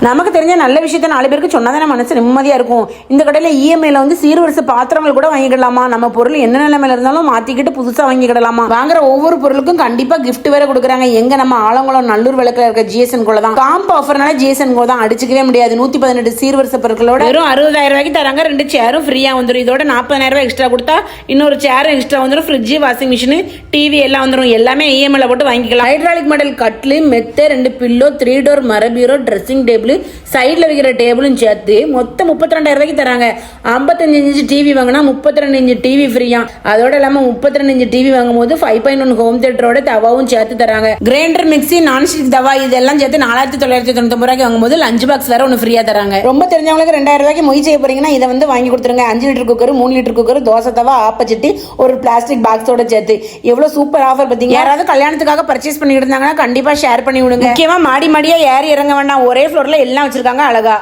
நமக்கு தெரிஞ்ச நல்ல விஷயத்த 4 பேருக்கு சொன்னாதானே மனசு நிம்மதியா இருக்கும். இந்த கடையில இஎம்ஐல வந்து சீர்வரிசை பாத்திரங்கள் கூட வாங்கிக்கிடலாமா. நம்ம பொருள் என்ன நிலைமையில இருந்தாலும் மாத்திக்கிட்டு புதுசா வாங்கிக்கிடலாமா. வாங்குற ஒவ்வொரு பொருளுக்கும் கண்டிப்பா கிஃப்ட் வேற கொடுக்குறாங்க. எங்க நம்ம ஆலங்குளம் நல்லூர் விளக்குல இருக்க ஜிஎஸ்என் கோல தான். காம்போ ஆஃபர்னால ஜிஎஸ்என் கோல தான் அடிச்சுக்கவே முடியாது. 118 சீர்வரிசை பொருட்களோட வெறும் 60,000 ரூபாய்க்கு தராங்க. 2 சேரும் ஃப்ரீயா வந்துடும். இதோட 40,000 ரூபாய் எக்ஸ்ட்ரா கொடுத்தா இன்னொரு சேரும் எக்ஸ்ட்ரா வந்துடும். ஃப்ரிட்ஜ், வாஷிங் மிஷின், டிவி எல்லாம் வந்துடும். எல்லாமே இஎம்ஐல போட்டு வாங்கிக்கலாம். ஹைட்ராலிக் மாடல் கட்லு, மெத்தை, 2 பில்லோ, 3 டோர் மர பீரோ, ட்ரெஸ்ஸிங் டேபிள், சைட்ல வைக்கிற டேபிளும் சேர்த்து மொத்தம் 32,000 ரூபாய்க்கு தராங்க. 55 இன்ச் டிவி வாங்கினா 32 இன்ச் டிவி ஃப்ரீயா. அதோட இல்லாம 32 இன்ச் டிவி வாங்கும் போது 5.1 ஹோம் தியேட்டரோட தவாவும் சேர்த்து தராங்க. கிரைண்டர், மிக்சி, நான்ஸ்டிக் தவா இதெல்லாம் சேர்த்து 4,999 ரூபாய்க்கு வாங்கும்போது லஞ்ச் பாக்ஸ் வேற ஒன்று ஃப்ரீயா தராங்க. ரொம்ப தெரிஞ்சவங்களுக்கு 2,000 ரூபாய்க்கு மொய் செய்ய போறீங்கன்னா இதை வந்து வாங்கி கொடுத்துருங்க. 5 litre cooker, 3 litre cooker, dosa தவா, ஆப்பச்சட்டி, ஒரு பிளாஸ்டிக் பாக்ஸோட சேர்த்து. எவ்வளவு சூப்பர் ஆஃபர் பாத்தீங்க. யாராவது கல்யாணத்துக்காக பர்ச்சேஸ் பண்ணிட்டு இருந்தாங்கன்னா கண்டிப்பா ஷேர் பண்ணி விடுங்க. முக்கியமா மாடி மாடியா ஏறி இறங்க வேண்டாம். ஒரே ஃப்ளோர்ல எல்லாம் வச்சிருக்காங்க அழகா.